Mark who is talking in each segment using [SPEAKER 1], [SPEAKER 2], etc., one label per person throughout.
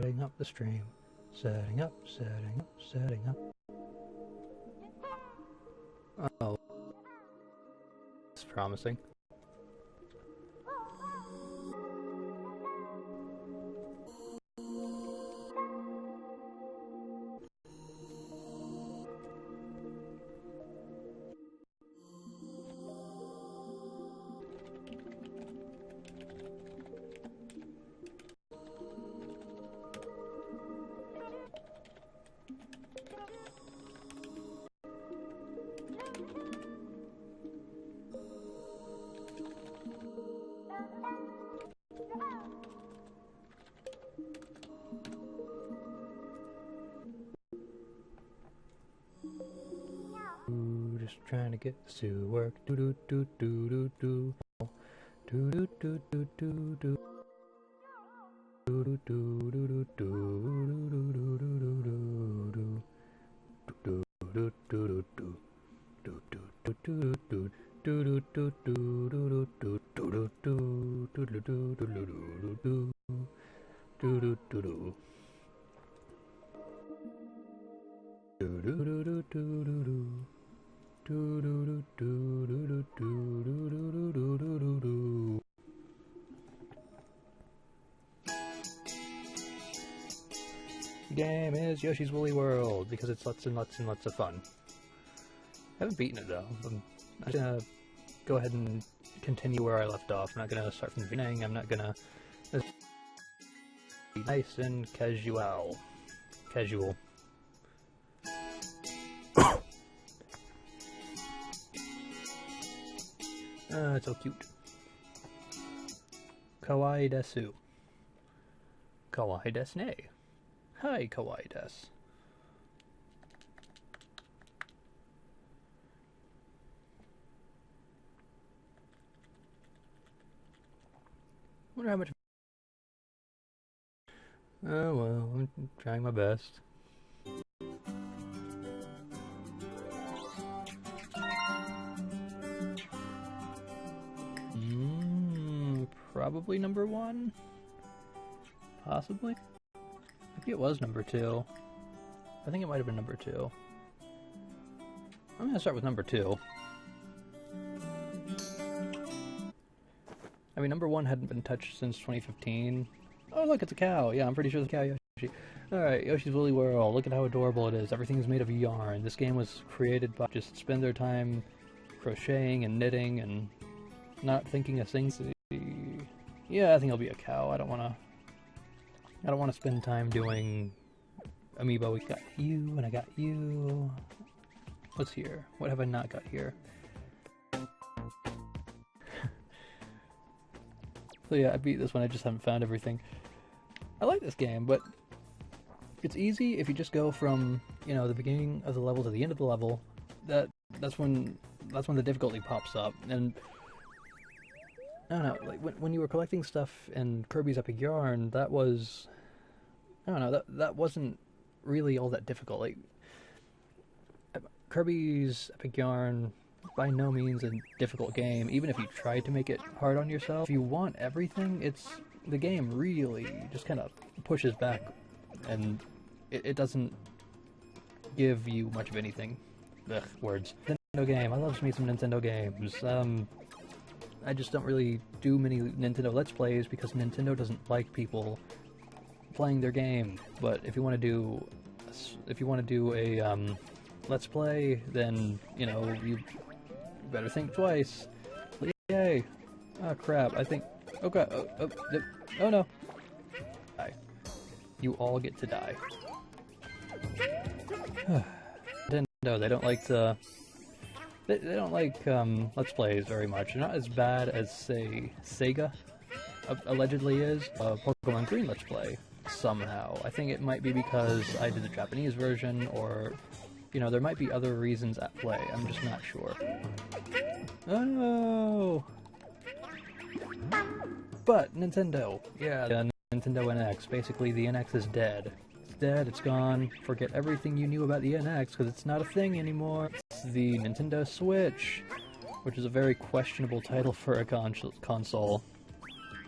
[SPEAKER 1] setting up the stream. Setting up, setting up, setting up. Oh. It's promising. Just trying to get this to work. Do do do do do do. Do do do do do do. Do do do do do do Game is Yoshi's Woolly World because it's lots and lots and lots of fun. I haven't beaten it though. I'm gonna go ahead and continue where I left off. I'm not gonna start from the beginning. I'm not gonna be nice and casual. Casual. It's so cute. Kawaii desu. Kawaii desu ne. Hi, kawaii desu. Wonder how much. Oh well, I'm trying my best. Probably number 1? Possibly? Maybe it was number 2. I think it might have been number 2. I'm gonna start with number 2. I mean, number 1 hadn't been touched since 2015. Oh look, it's a cow! Yeah, I'm pretty sure it's a cow Yoshi. Alright, Yoshi's Woolly World. Look at how adorable it is. Everything is made of yarn. This game was created by just spend their time crocheting and knitting and not thinking of things. Yeah, I think I'll be a cow. I don't wanna spend time doing amiibo. We got you, and I got you. What's here? What have I not got here? So yeah, I beat this one. I just haven't found everything. I like this game, but it's easy if you just go from, you know, the beginning of the level to the end of the level. That's when the difficulty pops up. And I don't know, like when you were collecting stuff in Kirby's Epic Yarn, that was, I don't know, that wasn't really all that difficult. Like Kirby's Epic Yarn, by no means a difficult game, even if you try to make it hard on yourself. If you want everything, the game really just kind of pushes back, and it doesn't give you much of anything. Ugh, words. Nintendo game. I love me some Nintendo games. I just don't really do many Nintendo Let's Plays because Nintendo doesn't like people playing their game. But if you want to do a Let's Play, then you know you better think twice. Yay! Oh crap! I think. Oh god! Oh no! Die. You all get to die. Nintendo, they don't like to. They don't like Let's Plays very much. They're not as bad as, say, Sega allegedly is. Pokemon Green Let's Play, somehow. I think it might be because I did the Japanese version, or, you know, there might be other reasons at play. I'm just not sure. Oh no! But, Nintendo. Yeah, the Nintendo NX. Basically, the NX is dead. It's dead, it's gone. Forget everything you knew about the NX, because it's not a thing anymore. The Nintendo Switch, which is a very questionable title for a console.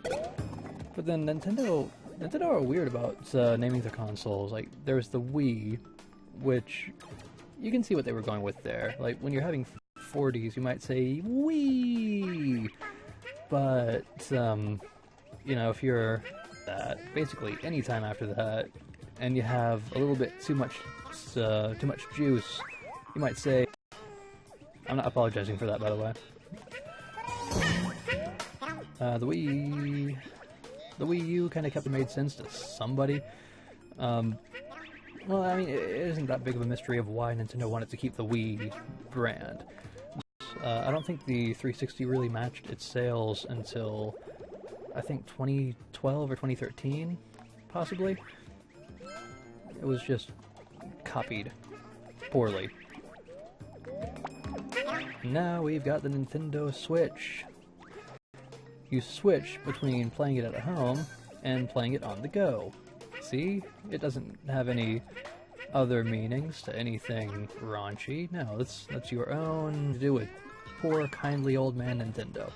[SPEAKER 1] But then Nintendo Nintendo are weird about naming their consoles. Like, there's the Wii, which you can see what they were going with there. Like, when you're having 40s, you might say Wii, but you know, if you're basically any time after that, and you have a little bit too much juice, you might say. I'm not apologizing for that, by the way. The Wii U kind of kept made sense to somebody. Well, I mean, it isn't that big of a mystery of why Nintendo wanted to keep the Wii brand. I don't think the 360 really matched its sales until, I think, 2012 or 2013, possibly. It was just copied poorly. Now we've got the Nintendo Switch. You switch between playing it at home and playing it on the go. See? It doesn't have any other meanings to anything raunchy. No, that's your own to do with poor, kindly old man Nintendo.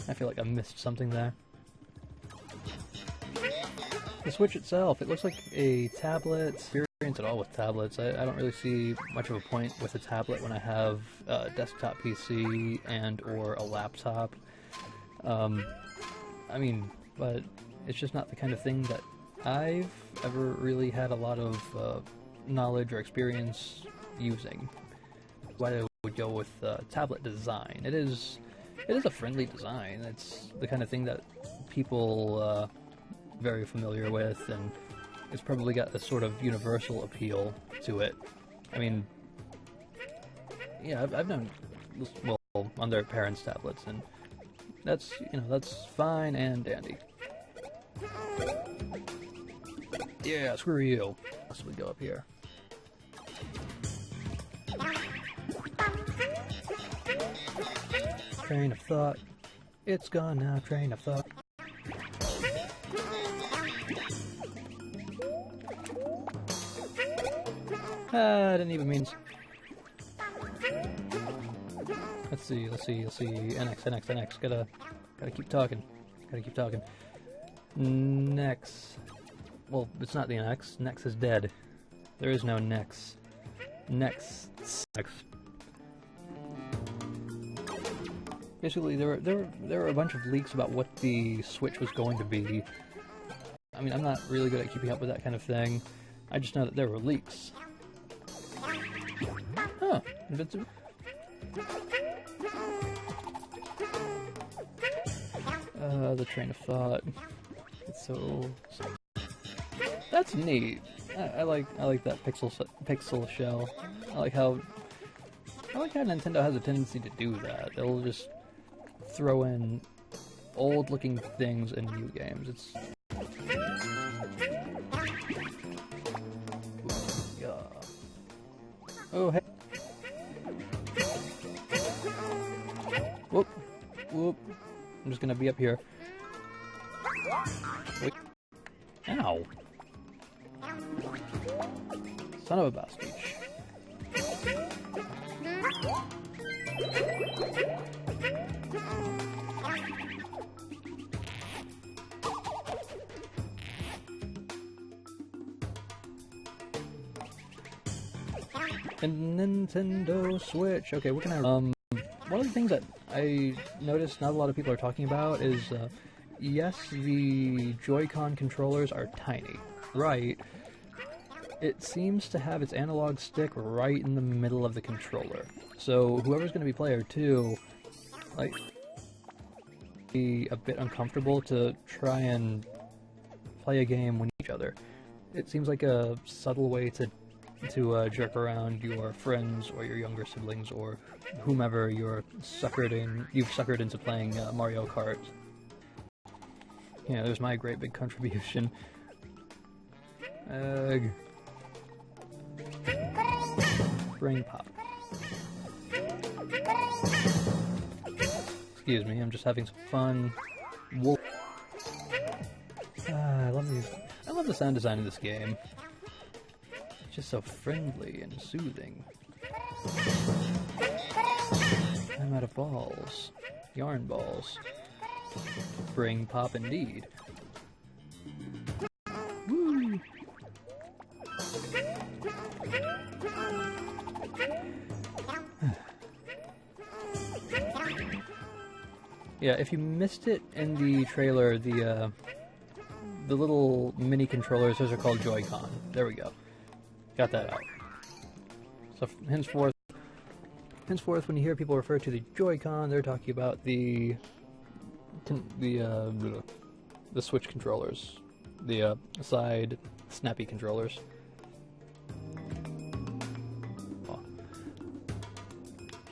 [SPEAKER 1] I feel like I missed something there. The Switch itself, it looks like a tablet. Experience at all with tablets. I don't really see much of a point with a tablet when I have a desktop PC and or a laptop. I mean, but it's just not the kind of thing that I've ever really had a lot of knowledge or experience using. Why I would go with tablet design. It is a friendly design. It's the kind of thing that people very familiar with, and it's probably got a sort of universal appeal to it. I mean, yeah, I've known, well, on their parents' tablets, and that's, you know, that's fine and dandy. Yeah, screw you. So we go up here. Train of thought. It's gone now, train of thought. I didn't even mean. Let's see. NX. Gotta keep talking. Nex. Well, it's not the NX. Nex is dead. There is no Nex. Nex. Basically, there were a bunch of leaks about what the Switch was going to be. I mean, I'm not really good at keeping up with that kind of thing. I just know that there were leaks. Huh. Invincible. The train of thought. It's so... That's neat. I like that pixel shell. I like how Nintendo has a tendency to do that. They'll just throw in old-looking things in new games. It's... Yeah. Oh, hey. Whoop. I'm just gonna be up here. Wait. Ow. Son of a bastard. And Nintendo Switch. Okay, what can I... one of the things that I noticed not a lot of people are talking about is, yes, the Joy-Con controllers are tiny, right? It seems to have its analog stick right in the middle of the controller. So whoever's going to be player 2, like, be a bit uncomfortable to try and play a game with each other. It seems like a subtle way to jerk around your friends or your younger siblings or whomever you've suckered into playing Mario Kart. Yeah, there's my great big contribution. Brain pop. Excuse me, I'm just having some fun. Whoa. I love the sound design of this game. It's just so friendly and soothing. I'm out of balls. Yarn balls. Brain pop indeed. Yeah, if you missed it in the trailer, the little mini controllers, those are called Joy-Con. There we go. Got that out. So henceforth, when you hear people refer to the Joy-Con, they're talking about the Switch controllers, the side snappy controllers.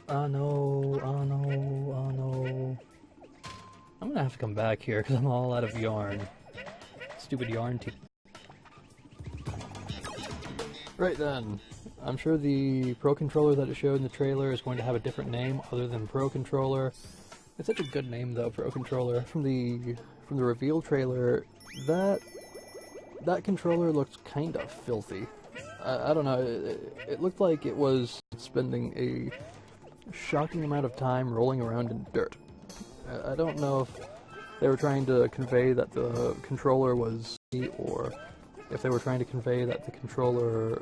[SPEAKER 1] Oh no! Oh no! Oh no! I'm gonna have to come back here because I'm all out of yarn. Stupid yarn team. Right then, I'm sure the Pro Controller that it showed in the trailer is going to have a different name other than Pro Controller. It's such a good name though, Pro Controller. From the reveal trailer, that controller looked kind of filthy. I don't know, it looked like it was spending a shocking amount of time rolling around in dirt. I don't know if they were trying to convey that the controller was, or if they were trying to convey that the controller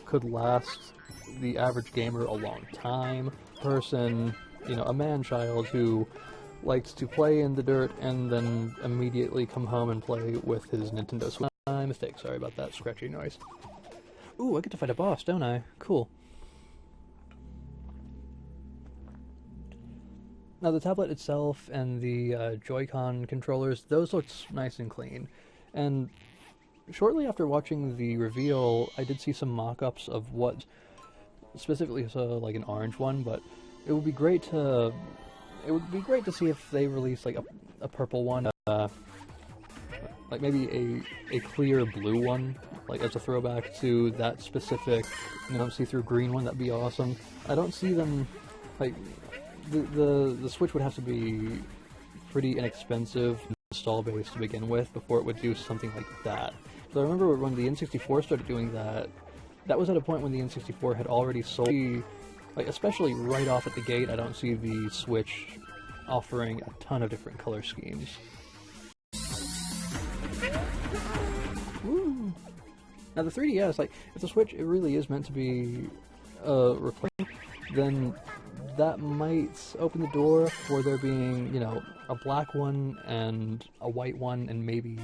[SPEAKER 1] could last the average gamer a long time. Person, you know, a man-child who likes to play in the dirt and then immediately come home and play with his Nintendo Switch. My mistake, sorry about that scratchy noise. Ooh, I get to fight a boss, don't I? Cool. Now the tablet itself and the Joy-Con controllers, those looked nice and clean. And shortly after watching the reveal, I did see some mock-ups of what, specifically like an orange one, but it would be great to see if they release like a purple one, like maybe a clear blue one, like as a throwback to that specific, you know, see-through green one. That'd be awesome. I don't see them like. The Switch would have to be pretty inexpensive install base to begin with before it would do something like that. So I remember when the N64 started doing that, that was at a point when the N64 had already sold, like especially right off at the gate. I don't see the Switch offering a ton of different color schemes. Woo. Now the 3DS, like if the Switch it really is meant to be replacement, then that might open the door for there being, you know, a black one and a white one and maybe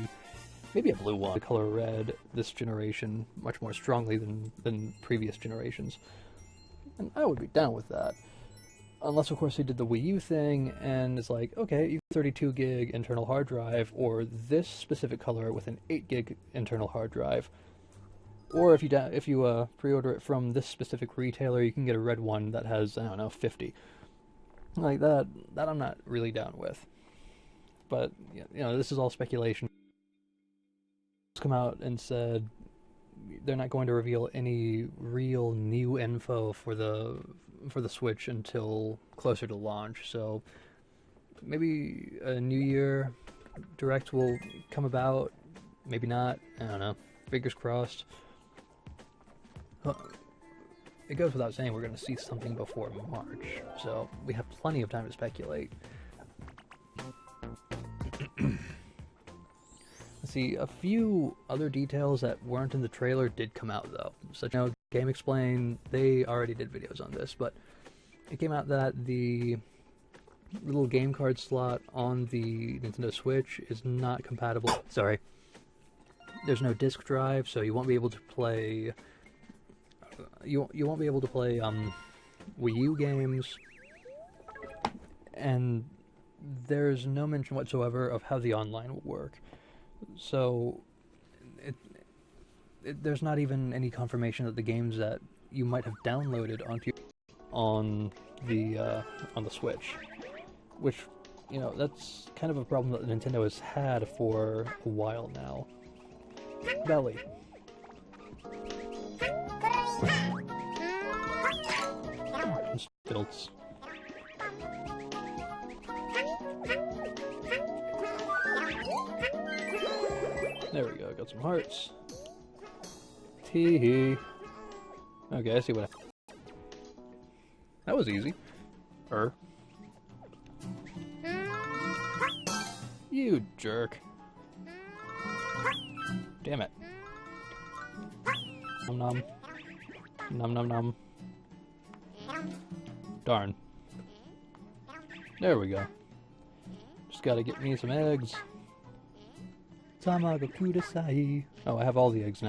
[SPEAKER 1] a blue one. The color red this generation much more strongly than previous generations. And I would be down with that. Unless, of course, they did the Wii U thing and it's like, okay, you have 32 gig internal hard drive or this specific color with an 8 gig internal hard drive. Or if you pre-order it from this specific retailer, you can get a red one that has, I don't know, 50. Like that I'm not really down with. But, you know, this is all speculation. Come out and said they're not going to reveal any real new info for the Switch until closer to launch. So maybe a New Year Direct will come about. Maybe not. I don't know. Fingers crossed. It goes without saying we're going to see something before March, so we have plenty of time to speculate. Let's see, a few other details that weren't in the trailer did come out, though. Such as Game Explain, they already did videos on this, but it came out that the little game card slot on the Nintendo Switch is not compatible. Sorry. There's no disk drive, so you won't be able to play... You won't be able to play Wii U games, and there's no mention whatsoever of how the online will work. So there's not even any confirmation that the games that you might have downloaded on the Switch, which, you know, that's kind of a problem that Nintendo has had for a while now. Belly. Stilts. There we go, got some hearts. Tee-hee. Okay, I see what that was easy. You jerk. Damn it. Nom nom. Nom nom nom. Darn. There we go. Just gotta get me some eggs. Tamago kudasai. Oh, I have all the eggs now.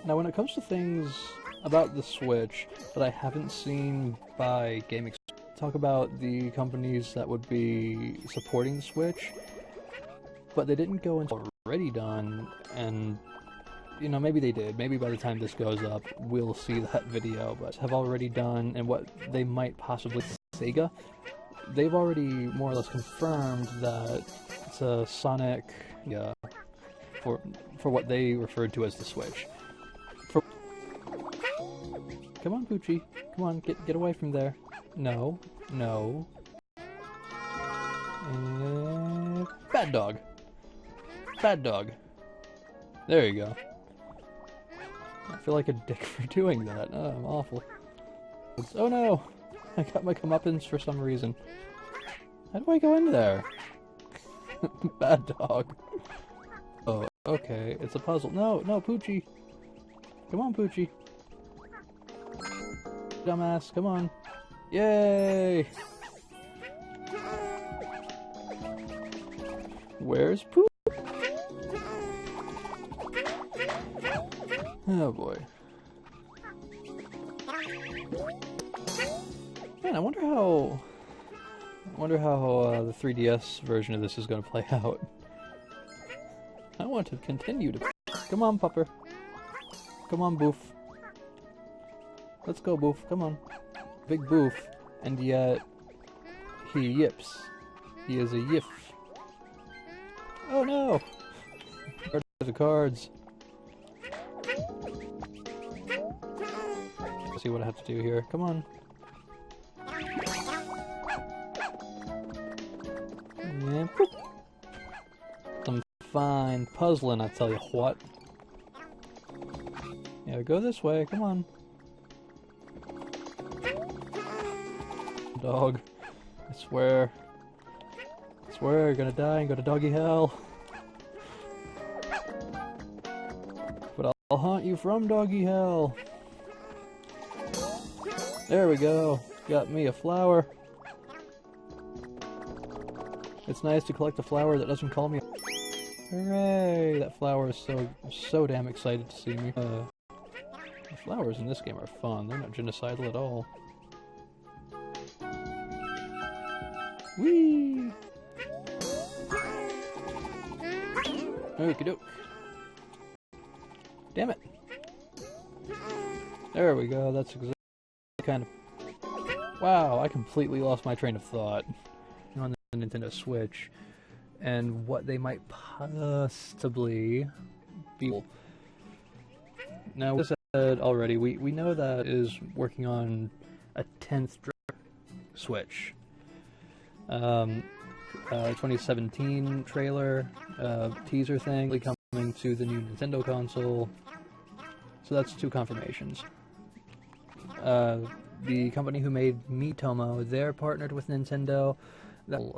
[SPEAKER 1] Now, when it comes to things about the Switch that I haven't seen by gaming, talk about the companies that would be supporting the Switch, but they didn't go into already done, and you know, maybe they did. Maybe by the time this goes up, we'll see that video, but have already done, and what they might possibly Sega, they've already more or less confirmed that it's a Sonic, yeah, for what they referred to as the Switch. Come on, Poochie. Come on, get away from there. No, no. Bad dog. Bad dog. There you go. I feel like a dick for doing that. Oh, I'm awful. Oh no! I got my comeuppance for some reason. How do I go in there? Bad dog. Oh, okay. It's a puzzle. No, no, Poochie. Come on, Poochie. Dumbass, come on. Yay! Where's Pooh? Oh boy. Man, I wonder how the 3DS version of this is going to play out. I want to continue to. Come on, Pupper. Come on, Boof. Let's go, Boof. Come on. Big Boof. And yet, he yips. He is a yif. Oh no! Where are the cards? Let's see what I have to do here. Come on. And boop. Some fine puzzling, I tell you what. Yeah, go this way. Come on. Dog. I swear. You're gonna die and go to doggy hell. But I'll haunt you from doggy hell. There we go. Got me a flower. It's nice to collect a flower that doesn't call me. Hooray! That flower is so damn excited to see me. The flowers in this game are fun. They're not genocidal at all. Whee! Okie doke. Damn it. There we go, that's exactly kind of... Wow, I completely lost my train of thought on the Nintendo Switch, and what they might possibly be. Now, as I said already, we know that is working on a 10th Switch. 2017 trailer, teaser thing coming to the new Nintendo console. So that's 2 confirmations. The company who made Miitomo, they're partnered with Nintendo. The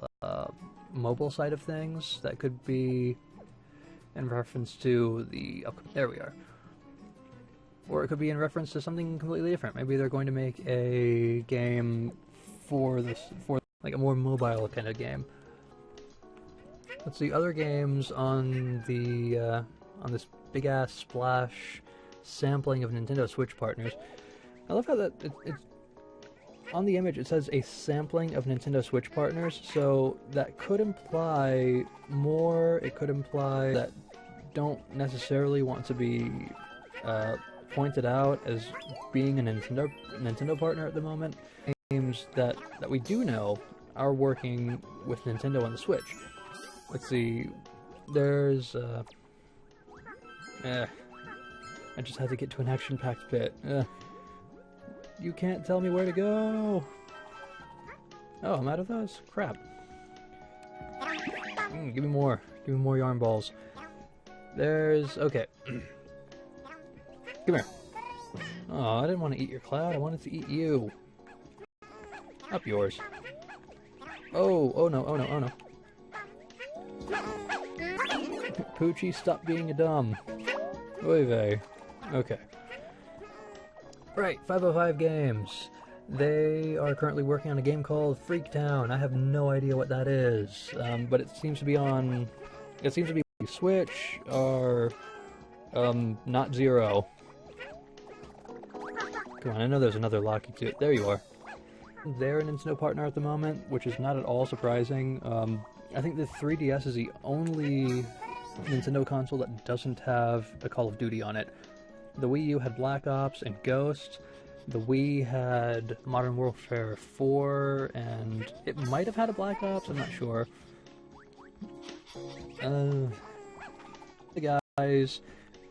[SPEAKER 1] mobile side of things, that could be in reference to the... there we are. Or it could be in reference to something completely different. Maybe they're going to make a game for like a more mobile kind of game. Let's see, other games on the on this big ass splash sampling of Nintendo Switch partners. I love how that it's on the image. It says a sampling of Nintendo Switch partners, so that could imply more. It could imply that don't necessarily want to be pointed out as being a Nintendo partner at the moment. Games that we do know are working with Nintendo on the Switch. Let's see, there's I just had to get to an action-packed bit. You can't tell me where to go! Oh, I'm out of those? Crap. Give me more yarn balls. There's... okay. Come here. Oh, I didn't want to eat your cloud, I wanted to eat you. Up yours. Oh, oh no, oh no, oh no. Poochie, stop being a dumb. Oy vey. Okay. Right, 505 Games. They are currently working on a game called Freaktown. I have no idea what that is, but it seems to be on... It seems to be Switch or... not Zero. Come on, I know there's another Locky to it. There you are. They're a Nintendo partner at the moment, which is not at all surprising. I think the 3DS is the only Nintendo console that doesn't have a Call of Duty on it. The Wii U had Black Ops and Ghost. The Wii had Modern Warfare 4, and it might have had a Black Ops, I'm not sure. The guys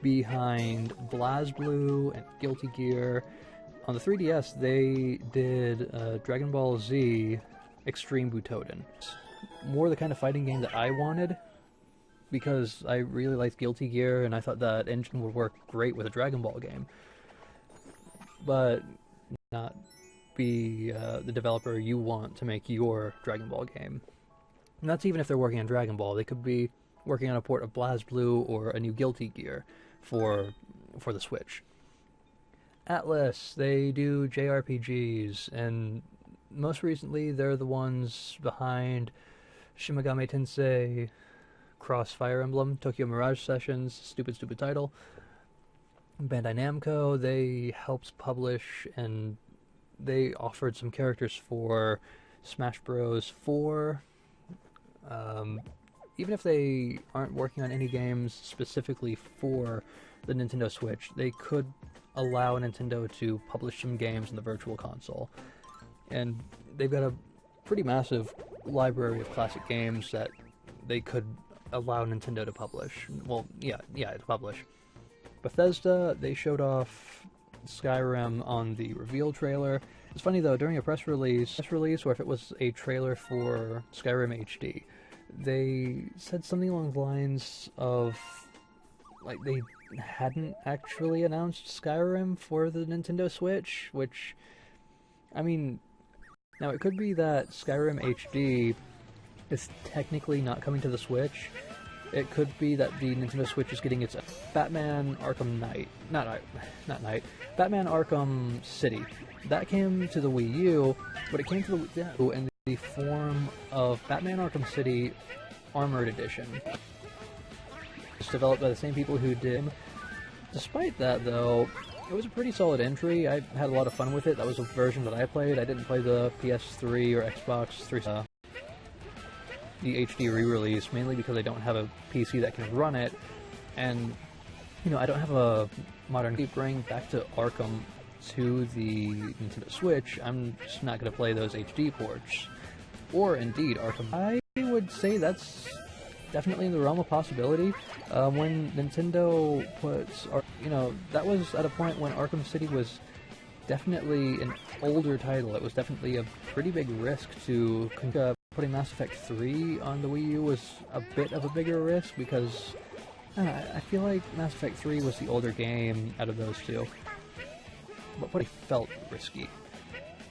[SPEAKER 1] behind BlazBlue and Guilty Gear. On the 3DS, they did Dragon Ball Z Extreme Butoden. More the kind of fighting game that I wanted, because I really liked Guilty Gear, and I thought that engine would work great with a Dragon Ball game. But not be the developer you want to make your Dragon Ball game. And that's even if they're working on Dragon Ball. They could be working on a port of BlazBlue or a new Guilty Gear for the Switch. Atlas, they do JRPGs, and most recently they're the ones behind Shin Megami Tensei Cross Fire Emblem, Tokyo Mirage Sessions, stupid title. Bandai Namco, they helped publish, and they offered some characters for Smash Bros. 4. Even if they aren't working on any games specifically for the Nintendo Switch, they could allow Nintendo to publish some games in the Virtual Console. And they've got a pretty massive library of classic games that they could allow Nintendo to publish. Well, yeah, to publish. Bethesda, they showed off Skyrim on the reveal trailer. It's funny though, during a press release, or if it was a trailer for Skyrim HD, they said something along the lines of, like, they hadn't actually announced Skyrim for the Nintendo Switch, which, I mean, now it could be that Skyrim HD is technically not coming to the Switch. It could be that the Nintendo Switch is getting its Batman Arkham Knight. Not Knight. Batman Arkham City. That came to the Wii U, but it came to the Wii U in the form of Batman Arkham City Armored Edition. It's developed by the same people who did. Despite that, though, it was a pretty solid entry. I had a lot of fun with it. That was a version that I played. I didn't play the PS3 or Xbox 360. The HD re-release, mainly because I don't have a PC that can run it, and, you know, I don't have a modern bring back to Arkham to the Nintendo Switch. I'm just not going to play those HD ports. Or, indeed, Arkham. I would say that's definitely in the realm of possibility. When Nintendo puts, you know, that was at a point when Arkham City was definitely an older title. It was definitely a pretty big risk to putting Mass Effect 3 on the Wii U was a bit of a bigger risk, because I feel like Mass Effect 3 was the older game out of those two. But it felt risky,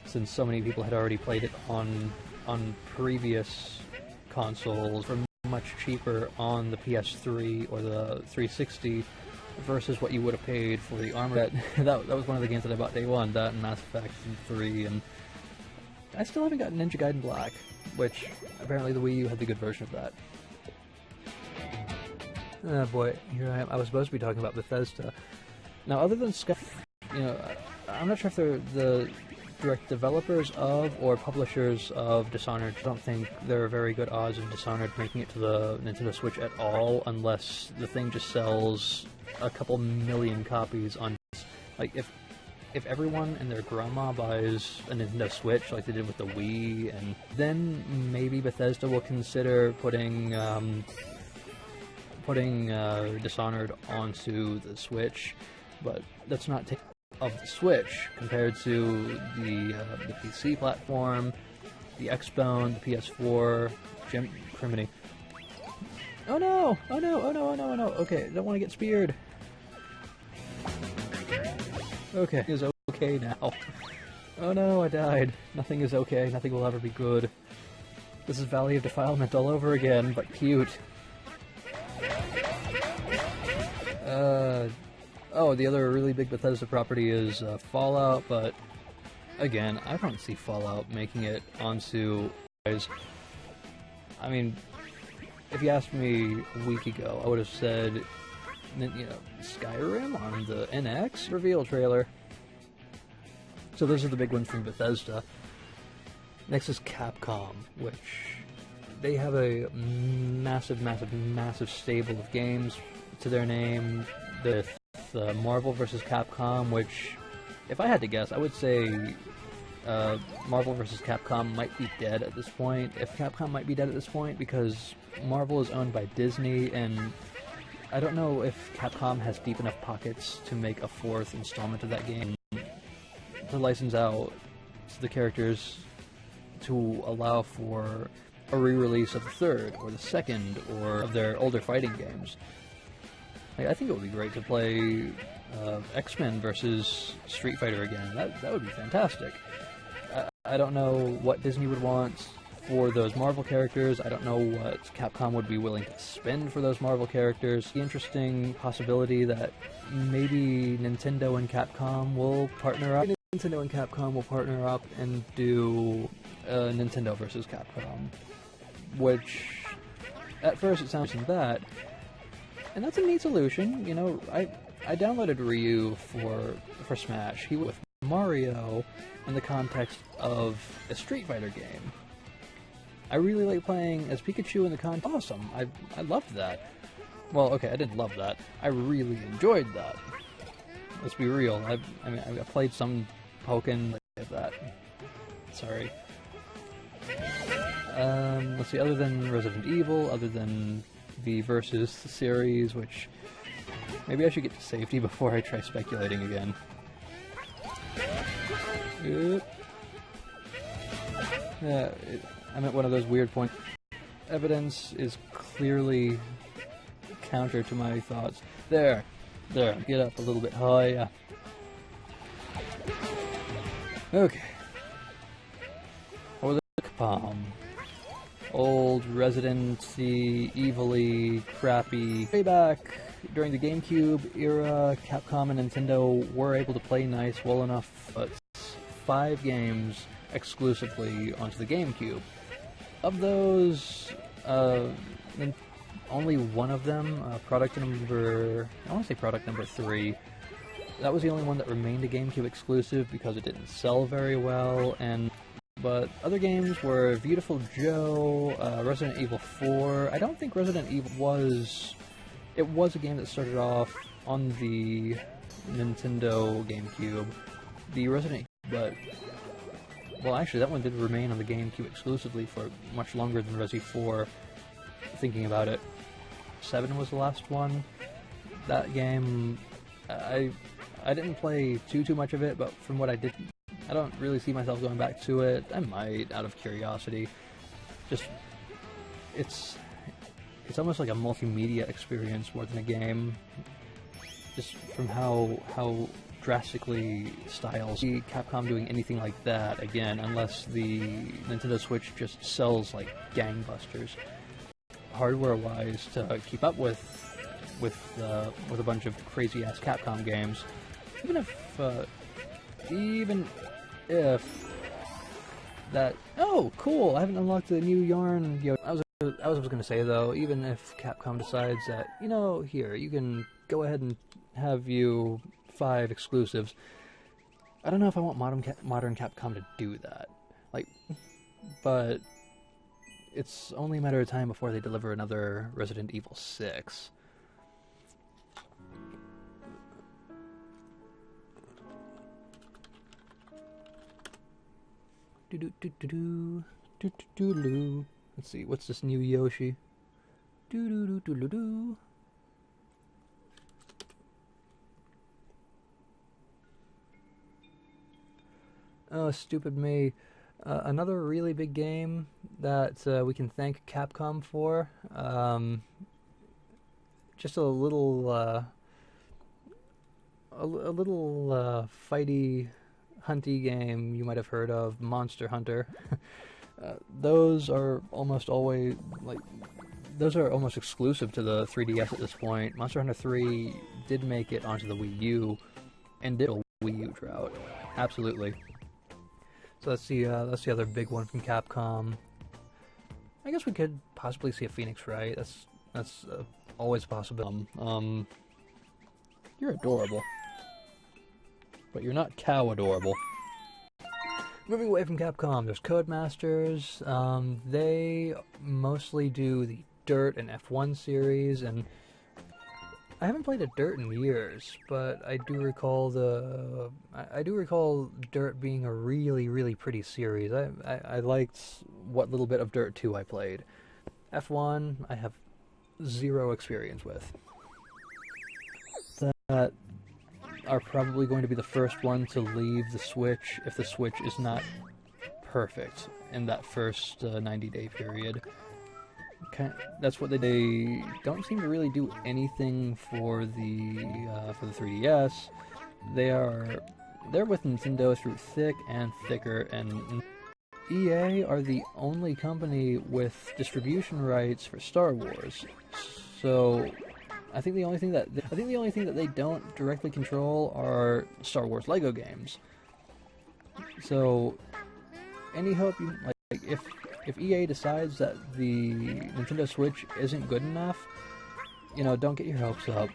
[SPEAKER 1] since so many people had already played it on previous consoles for much cheaper on the PS3 or the 360 versus what you would have paid for the armor. That was one of the games that I bought day one, that and Mass Effect 3, and I still haven't gotten Ninja Gaiden Black, which apparently the Wii U had the good version of that. Oh boy, here I am. I was supposed to be talking about Bethesda. Now, other than Sky, you know, I'm not sure if they're the direct developers of or publishers of Dishonored. I don't think there are very good odds of Dishonored making it to the Nintendo Switch at all, unless the thing just sells a couple million copies on, like, if everyone and their grandma buys a Nintendo Switch like they did with the Wii, and then maybe Bethesda will consider putting Dishonored onto the Switch, but that's not of the Switch compared to the PC platform, the Xbone, the PS4, Criminy. Oh no! Oh no! Oh no! Oh no! Oh no! Okay, don't want to get speared. Okay, is okay now. Oh no, I died. Nothing is okay. Nothing will ever be good. This is Valley of Defilement all over again, but cute. Oh, the other really big Bethesda property is Fallout, but again, I don't see Fallout making it onto... I mean, if you asked me a week ago, I would have said, you know, Skyrim on the NX reveal trailer. So those are the big ones from Bethesda. Next is Capcom, which they have a massive, massive, massive stable of games to their name. The Marvel vs. Capcom, which, if I had to guess, I would say Marvel vs. Capcom might be dead at this point. If Capcom might be dead at this point, because Marvel is owned by Disney, and I don't know if Capcom has deep enough pockets to make a fourth installment of that game to license out the characters to allow for a re-release of the third or the second or of their older fighting games. I think it would be great to play X-Men versus Street Fighter again. That would be fantastic. I don't know what Disney would want for those Marvel characters. I don't know what Capcom would be willing to spend for those Marvel characters. The interesting possibility that maybe Nintendo and Capcom will partner up. Nintendo and Capcom will partner up and do Nintendo versus Capcom, which at first it sounds like that, and that's a neat solution. You know, I downloaded Ryu for Smash. He with Mario in the context of a Street Fighter game. I really like playing as Pikachu in the context. Awesome. I loved that. Well, okay, I didn't love that. I really enjoyed that. Let's be real. I mean, I played some Pokken like that. Sorry. Let's see, other than Resident Evil, other than the Versus series, which maybe I should get to safety before I try speculating again. Yeah, I'm at one of those weird points. Evidence is clearly counter to my thoughts. There, get up a little bit higher. Okay. Or the Capcom. Old, Resident Evil-y, crappy. Way back during the GameCube era, Capcom and Nintendo were able to play nice well enough, but 5 games exclusively onto the GameCube. Of those, only one of them, product number 3, that was the only one that remained a GameCube exclusive because it didn't sell very well, but other games were Beautiful Joe, Resident Evil 4. I don't think Resident Evil was a game that started off on the Nintendo GameCube. The Resident Evil, well, actually, that one did remain on the GameCube exclusively for much longer than Resi 4. Thinking about it, 7 was the last one. That game, I didn't play too much of it, but from what I did, I don't really see myself going back to it. I might, out of curiosity. Just, it's almost like a multimedia experience more than a game. Just from how drastically styles. See Capcom doing anything like that again, unless the Nintendo Switch just sells like gangbusters, hardware-wise, to keep up with a bunch of crazy-ass Capcom games. Even if that... Oh, cool! I haven't unlocked the new Yarn... I was going to say, though, even if Capcom decides that, you know, here, you can go ahead and have you 5 exclusives, I don't know if I want modern Capcom to do that. But it's only a matter of time before they deliver another Resident Evil 6. Let's see, what's this new Yoshi? Oh, stupid me. Another really big game that we can thank Capcom for. Just a little a little fighty, hunty game you might have heard of, Monster Hunter. Those are almost always like those are almost exclusive to the 3DS at this point. Monster Hunter 3 did make it onto the Wii U, and did a Wii U drought. Absolutely. So that's the other big one from Capcom. I guess we could possibly see a Phoenix Wright. That's always a possibility. You're adorable, but you're not cow adorable. Moving away from Capcom, there's Codemasters. They mostly do the Dirt and F1 series, and I haven't played a Dirt in years, but I do recall Dirt being a really, really pretty series. I liked what little bit of Dirt 2 I played. F1, I have zero experience with. That are probably going to be the first one to leave the Switch if the Switch is not perfect in that first 90-day period. That's what they don't seem to really do anything for the 3DS. They're with Nintendo through thick and thicker, and EA are the only company with distribution rights for Star Wars. So I think the only thing that they don't directly control are Star Wars Lego games. So any hope you like if EA decides that the Nintendo Switch isn't good enough, don't get your hopes up.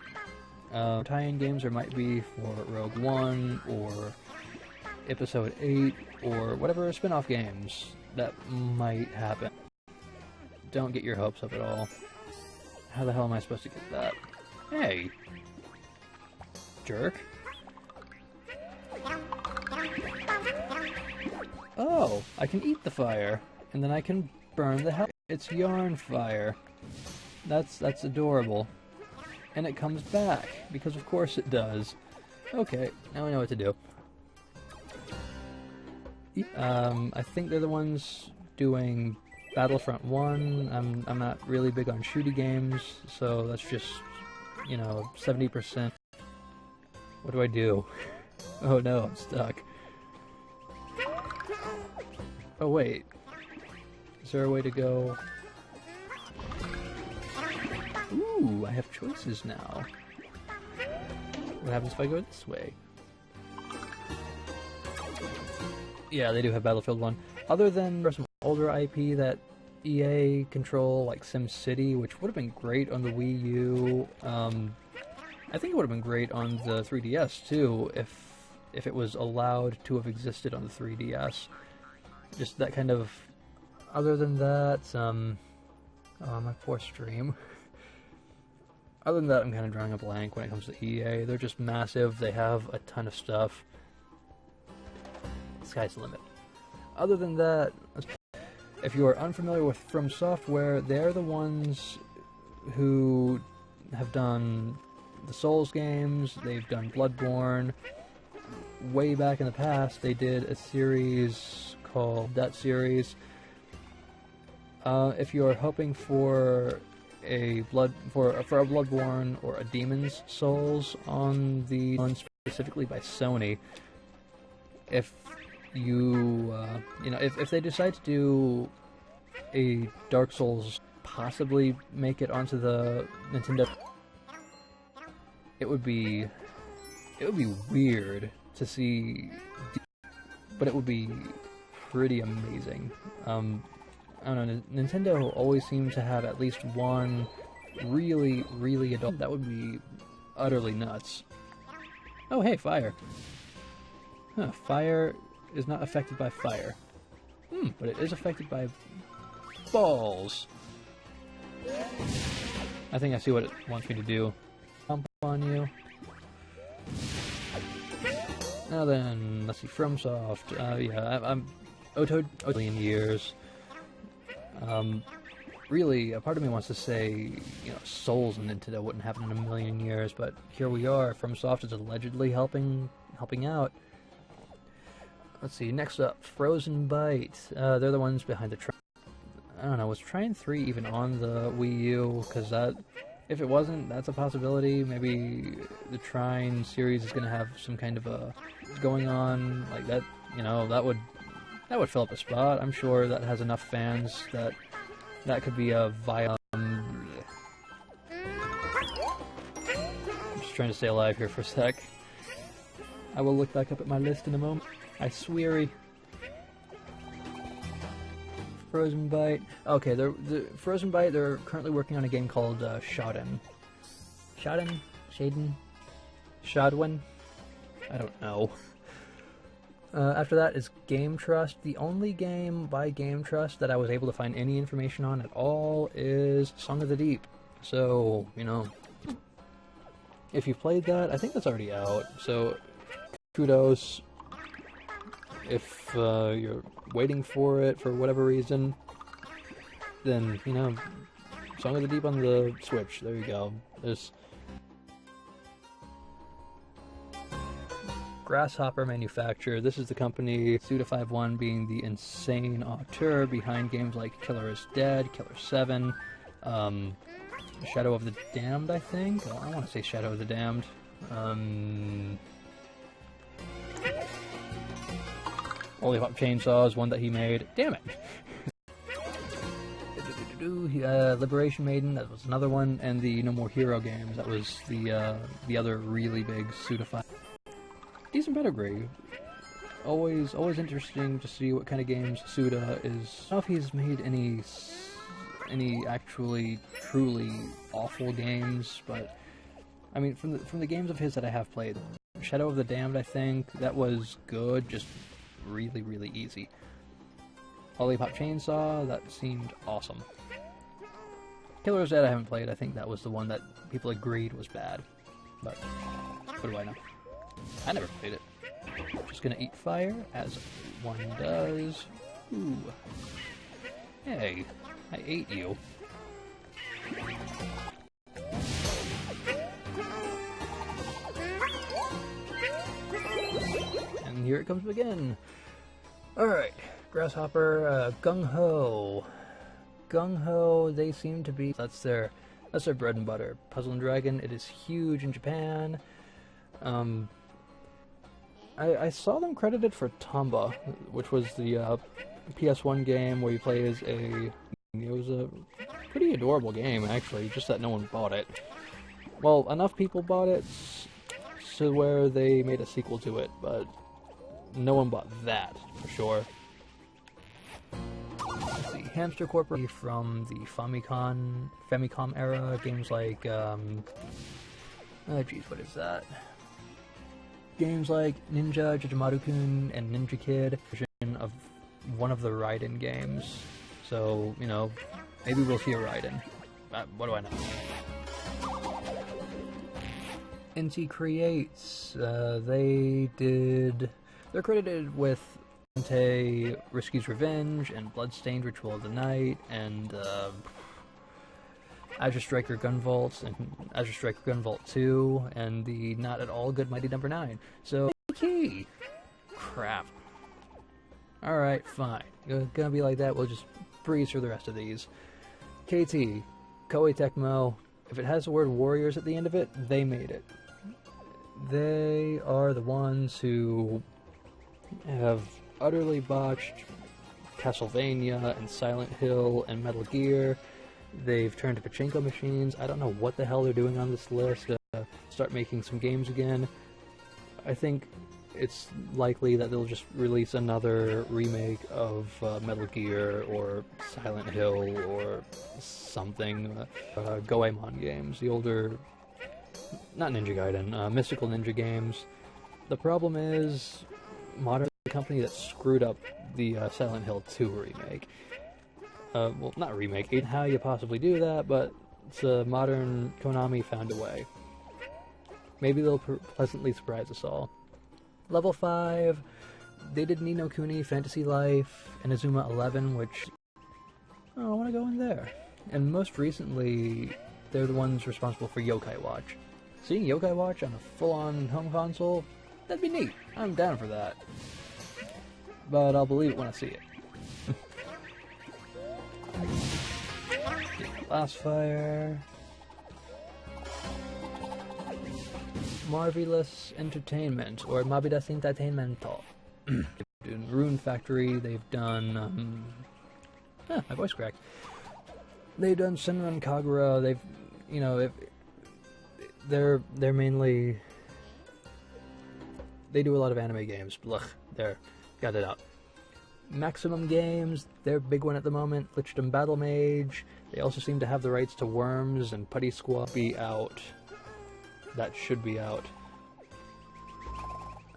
[SPEAKER 1] Tie-in games there might be for Rogue One or Episode 8 or whatever spin-off games that might happen. Don't get your hopes up at all. How the hell am I supposed to get that? Hey! Jerk. Oh, I can eat the fire, and then I can burn the hell. It's yarn fire. That's adorable. And it comes back, because of course it does. Okay, now I know what to do. I think they're the ones doing Battlefront 1. I'm not really big on shooty games, so that's just, 70%. What do I do? Oh no, I'm stuck. Oh wait. Is there a way to go? Ooh, I have choices now. What happens if I go this way? Yeah, they do have Battlefield 1. Other than some older IP that EA control, like SimCity, which would have been great on the Wii U. I think it would have been great on the 3DS too, if it was allowed to have existed on the 3DS. Just that kind of. Other than that, oh, my poor stream. Other than that, I'm kind of drawing a blank when it comes to EA. They're just massive. They have a ton of stuff. Sky's the limit. Other than that, if you are unfamiliar with From Software, they're the ones who have done the Souls games. They've done Bloodborne. Way back in the past, they did a series called that series. If you are hoping for a Bloodborne or a Demon's Souls on the specifically by Sony, if you if they decide to do a Dark Souls, possibly make it onto the Nintendo, it would be weird to see, but it would be pretty amazing. I don't know, Nintendo always seems to have at least one really, really adult. That would be utterly nuts. Oh, hey, fire. Huh, fire is not affected by fire. But it is affected by balls. I think I see what it wants me to do. Jump on you. Now then, let's see, FromSoft. Yeah, I'm Oto a million years. Really, a part of me wants to say, Souls and Nintendo wouldn't happen in a million years, but here we are. FromSoft is allegedly helping out. Let's see, next up, Frozen Byte. They're the ones behind the I don't know, was Trine 3 even on the Wii U? Because that If it wasn't, that's a possibility. Maybe the Trine series is going to have some kind of a going on like that. You know, that would fill up a spot. I'm sure that has enough fans that could be a viable. I'm just trying to stay alive here for a sec. I will look back up at my list in a moment. I sweary. Frozen Byte. Okay, the Frozen Byte, they're currently working on a game called Shodden. Shodden? Shaden? Shodwin? I don't know. After that is Game Trust. The only game by Game Trust that I was able to find any information on at all is Song of the Deep. So, you know, if you've played that, I think that's already out. So, kudos. If you're waiting for it for whatever reason, then, you know, Song of the Deep on the Switch. There you go. There's Grasshopper Manufacture. This is the company, Suda51 being the insane auteur behind games like Killer is Dead, Killer 7, Shadow of the Damned, I think? I want to say Shadow of the Damned. Lollipop Chainsaw is one that he made. Damn it! Liberation Maiden, that was another one, and the No More Hero games, that was the other really big Suda5. Decent pedigree. Always interesting to see what kind of games Suda is. I don't know if he's made any actually truly awful games, but I mean from the games of his that I have played, Shadow of the Damned, I think that was good, just really easy. Lollipop Chainsaw, that seemed awesome. Killer is Dead I haven't played. I think that was the one that people agreed was bad, but what do I know? I never played it. Just gonna eat fire, as one does. Ooh. Hey, I ate you. And here it comes again. Alright, Grasshopper, Gung Ho. Gung Ho, they seem to be... That's their bread and butter. Puzzle and Dragon, it is huge in Japan. I saw them credited for Tomba, which was the PS1 game where you play as a... It was a pretty adorable game, actually, just that no one bought it. Well, enough people bought it to where they made a sequel to it, but no one bought that, for sure. Let's see, Hamster Corporation from the Famicom era, games like, oh geez, what is that? Games like Ninja, Jujutsu-Kun, and Ninja Kid, version of one of the Raiden games. So, you know, maybe we'll see a Raiden. What do I know? Inti Creates, they're credited with Dante, Risky's Revenge, and Bloodstained Ritual of the Night, and Azure Striker Gunvolt, and Azure Striker Gunvolt 2, and the not at all good Mighty Number 9. So, key. Crap. Alright, fine. It's gonna be like that, we'll just breeze through the rest of these. KT, Koei Tecmo, if it has the word Warriors at the end of it, they made it. They are the ones who have utterly botched Castlevania and Silent Hill and Metal Gear. They've turned to pachinko machines. I don't know what the hell they're doing on this list. Start making some games again. I think it's likely that they'll just release another remake of Metal Gear or Silent Hill or something. Goemon games, the older, not Ninja Gaiden, Mystical Ninja games. The problem is, Modern company that screwed up the Silent Hill 2 remake. Well, not remake, how you possibly do that, but it's Modern Konami found a way. Maybe they'll pleasantly surprise us all. Level 5, they did Ni no Kuni, Fantasy Life, and Inazuma 11, which... Oh, I want to go in there. And most recently, they're the ones responsible for Yokai Watch. Seeing Yokai Watch on a full-on home console, that'd be neat. I'm down for that. But I'll believe it when I see it. Last Fire... Marvelous Entertainment, or Marvelous Entertainmento. They've done Rune Factory, they've done, my voice cracked. They've done Senran Kagura, they've, you know, they're mainly, they do a lot of anime games. Blech, there, got it out. Maximum Games, their big one at the moment, Lichdom Battle Mage. They also seem to have the rights to Worms and Putty Squad. Be out. That should be out.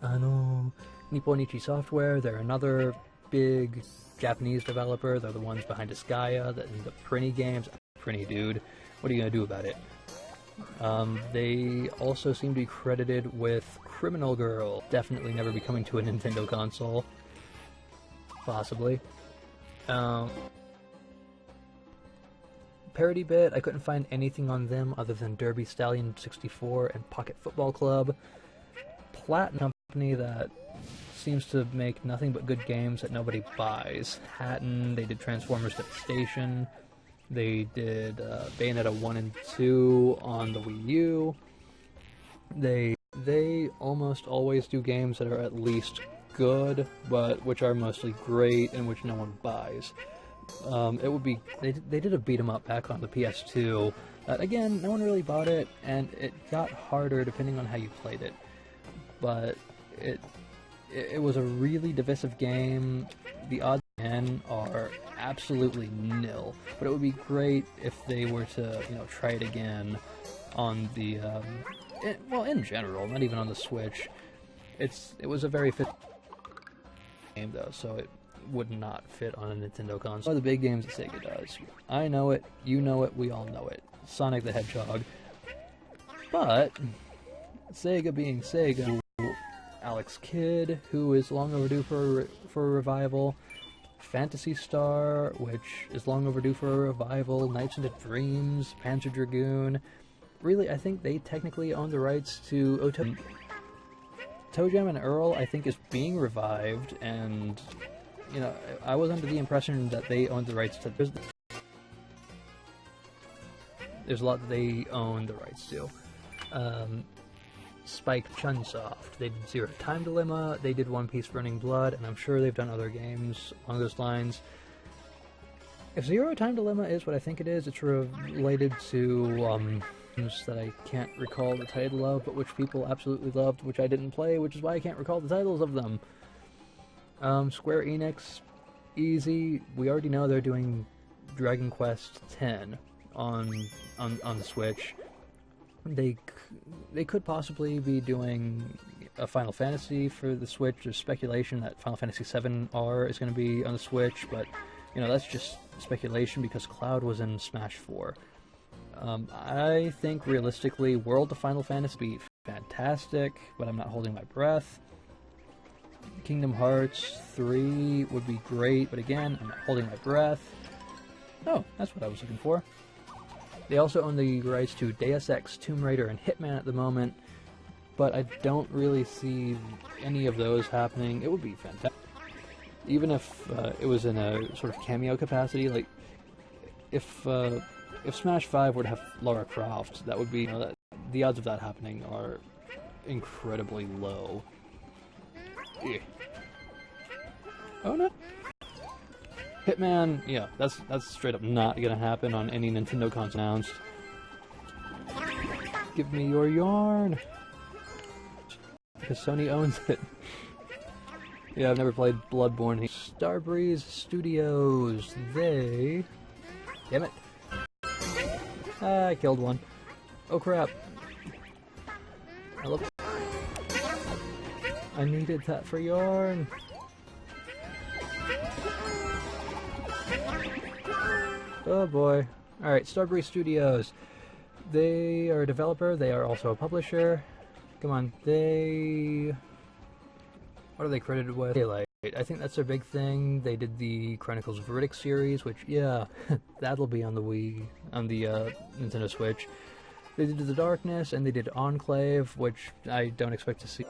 [SPEAKER 1] Nipponichi Software, they're another big Japanese developer. They're the ones behind Disgaea, the Prinny games. Prinny, dude. What are you gonna do about it? They also seem to be credited with Criminal Girl. Definitely never be coming to a Nintendo console. Possibly. Parody Bit, I couldn't find anything on them other than Derby Stallion 64 and Pocket Football Club. Platinum Company that seems to make nothing but good games that nobody buys. Hatton, they did Transformers Devastation. They did Bayonetta 1 and 2 on the Wii U. They almost always do games that are at least good, but which are mostly great and which no one buys. It would be they did a beat 'em up back on the PS2. Again, no one really bought it, and it got harder depending on how you played it. But it was a really divisive game. The odds are absolutely nil. But it would be great if they were to, you know, try it again on the in general, not even on the Switch. It was a very fit game though, so it would not fit on a Nintendo console. One of the big games that Sega does. I know it, you know it, we all know it. Sonic the Hedgehog. But Sega being Sega, Alex Kidd, who is long overdue for a revival. Phantasy Star, which is long overdue for a revival. Nights into Dreams, Panzer Dragoon. Really, I think they technically own the rights to Toe Jam and Earl, I think, is being revived, and, you know, I was under the impression that they owned the rights to... There's a lot that they own the rights to. Spike Chunsoft, they did Zero Time Dilemma, they did One Piece Burning Blood, and I'm sure they've done other games along those lines. If Zero Time Dilemma is what I think it is, it's related to that I can't recall the title of, but which people absolutely loved, which I didn't play, which is why I can't recall the titles of them. Square Enix, easy. We already know they're doing Dragon Quest X on the Switch. They could possibly be doing a Final Fantasy for the Switch. There's speculation that Final Fantasy VII-R is going to be on the Switch, but, you know, that's just speculation because Cloud was in Smash 4. I think, realistically, World of Final Fantasy would be fantastic, but I'm not holding my breath. Kingdom Hearts 3 would be great, but again, I'm not holding my breath. Oh, that's what I was looking for. They also own the rights to Deus Ex, Tomb Raider, and Hitman at the moment, but I don't really see any of those happening. It would be fantastic. Even if it was in a sort of cameo capacity, like, if Smash 5 were to have Lara Croft, that would be, you know, the odds of that happening are incredibly low. Yeah. Oh no. Hitman, yeah, that's straight up not gonna happen on any Nintendo console announced. Give me your yarn! Because Sony owns it. Yeah, I've never played Bloodborne. Starbreeze Studios, they... Damn it. I killed one. Oh crap. I needed that for yarn. Oh boy. Alright, Starbreeze Studios. They are a developer, they are also a publisher. Come on, what are they credited with? Daylight. I think that's their big thing. They did the Chronicles of Riddick series, which, yeah, that'll be on the Nintendo Switch. They did The Darkness, and they did Enclave, which I don't expect to see.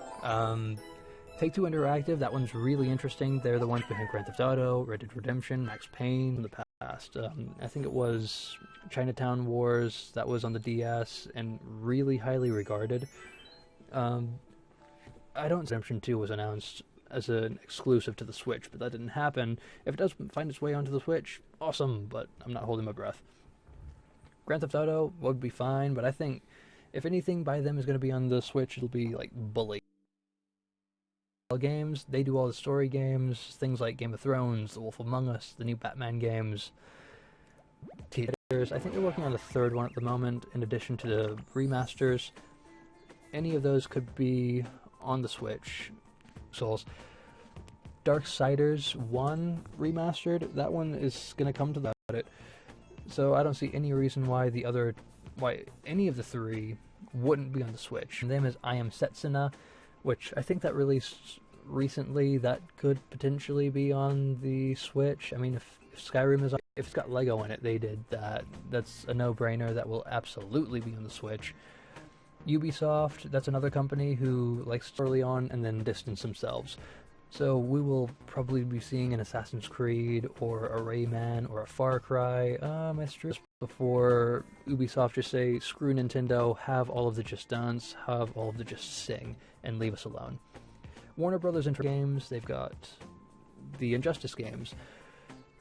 [SPEAKER 1] Take-Two Interactive, that one's really interesting. They're the ones behind Grand Theft Auto, Red Dead Redemption, Max Payne in the past. I think it was Chinatown Wars, that was on the DS, and really highly regarded. I don't. Redemption 2 was announced as an exclusive to the Switch, but that didn't happen. If it does find its way onto the Switch, awesome, but I'm not holding my breath. Grand Theft Auto would be fine, but I think if anything by them is going to be on the Switch, it'll be like Bully games. They do all the story games, things like Game of Thrones, The Wolf Among Us, the new Batman games. I think they're working on the third one at the moment, in addition to the remasters. Any of those could be on the Switch. Souls. Darksiders 1 remastered, that one is going to come to it. So I don't see any reason why any of the three wouldn't be on the Switch. The name is I Am Setsuna, which I think that released recently. That could potentially be on the Switch. I mean, if Skyrim is on, if it's got Lego in it, they did that. That's a no-brainer. That will absolutely be on the Switch. Ubisoft, that's another company who likes early on and then distance themselves. So we will probably be seeing an Assassin's Creed or a Rayman or a Far Cry, before Ubisoft just say, screw Nintendo, have all of the Just Dance, have all of the Just Sing, and leave us alone. Warner Brothers games, they've got the Injustice games.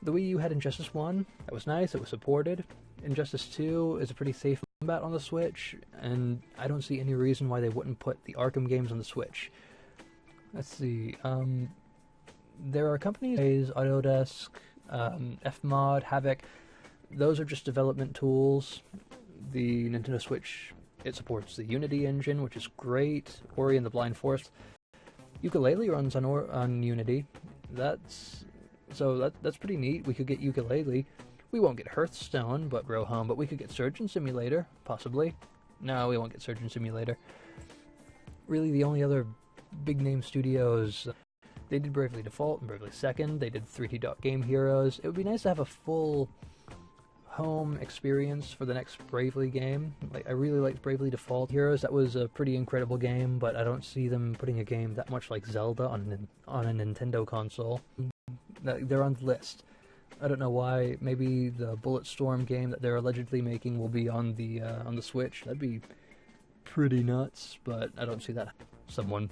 [SPEAKER 1] The Wii U had Injustice 1, that was nice, it was supported. Injustice 2 is a pretty safe combat on the Switch, and I don't see any reason why they wouldn't put the Arkham games on the Switch. Let's see, there are companies, Autodesk, Fmod, Havok, those are just development tools. The Nintendo Switch, it supports the Unity engine, which is great. Ori and the Blind Forest. Yooka-Laylee runs on Unity. That's pretty neat. We could get Yooka-Laylee. We won't get Hearthstone, but Roham, but we could get Surgeon Simulator, possibly. No, we won't get Surgeon Simulator. Really, the only other big-name studios, they did Bravely Default and Bravely Second. They did 3D Dot Game Heroes. It would be nice to have a full home experience for the next Bravely game. I really liked Bravely Default Heroes. That was a pretty incredible game, but I don't see them putting a game that much like Zelda on a Nintendo console. They're on the list. I don't know why. Maybe the Bulletstorm game that they're allegedly making will be on the Switch. That'd be pretty nuts, but I don't see that. Someone.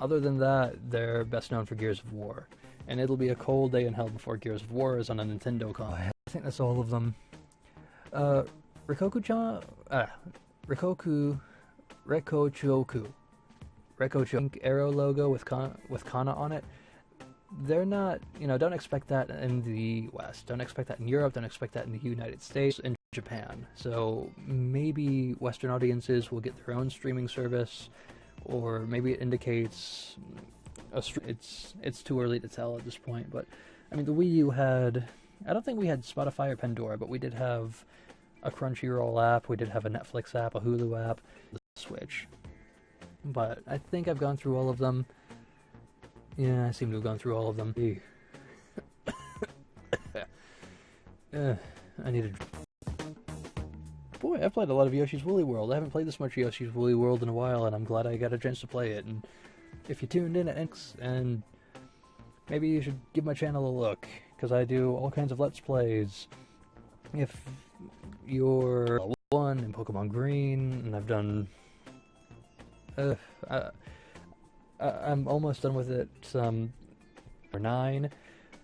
[SPEAKER 1] Other than that, they're best known for Gears of War, and it'll be a cold day in hell before Gears of War is on a Nintendo console. I think that's all of them. Rekochoku arrow logo with Kana on it. They're not, don't expect that in the West. Don't expect that in Europe. Don't expect that in the United States and Japan. So maybe Western audiences will get their own streaming service, or maybe it indicates it's too early to tell at this point. But I mean, the Wii U had, I don't think we had Spotify or Pandora, but we did have a Crunchyroll app, we did have a Netflix app, a Hulu app, the Switch. But I think I've gone through all of them. Yeah, I seem to have gone through all of them. I need to... Boy, I've played a lot of Yoshi's Woolly World. I haven't played this much Yoshi's Woolly World in a while, and I'm glad I got a chance to play it. And if you tuned in at X, and maybe you should give my channel a look, because I do all kinds of Let's Plays. If you're level 1 in Pokemon Green, and I've done... I'm almost done with it, for 9.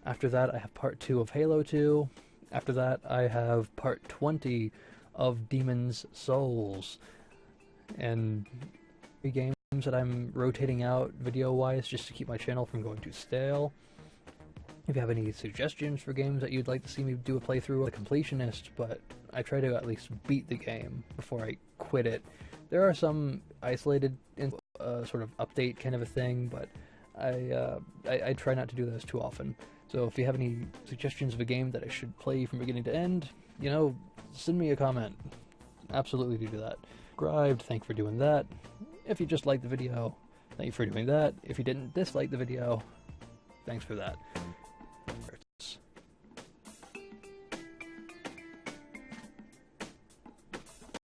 [SPEAKER 1] After that, I have part 2 of Halo 2. After that, I have part 20 of Demon's Souls. And 3 games that I'm rotating out video-wise just to keep my channel from going too stale. If you have any suggestions for games that you'd like to see me do a playthrough, I'm a completionist, but I try to at least beat the game before I quit it. There are some isolated sort of update kind of a thing, but I try not to do those too often. So if you have any suggestions of a game that I should play from beginning to end, send me a comment. Absolutely do that. Subscribed, thank you for doing that. If you just liked the video, thank you for doing that. If you didn't dislike the video, thanks for that.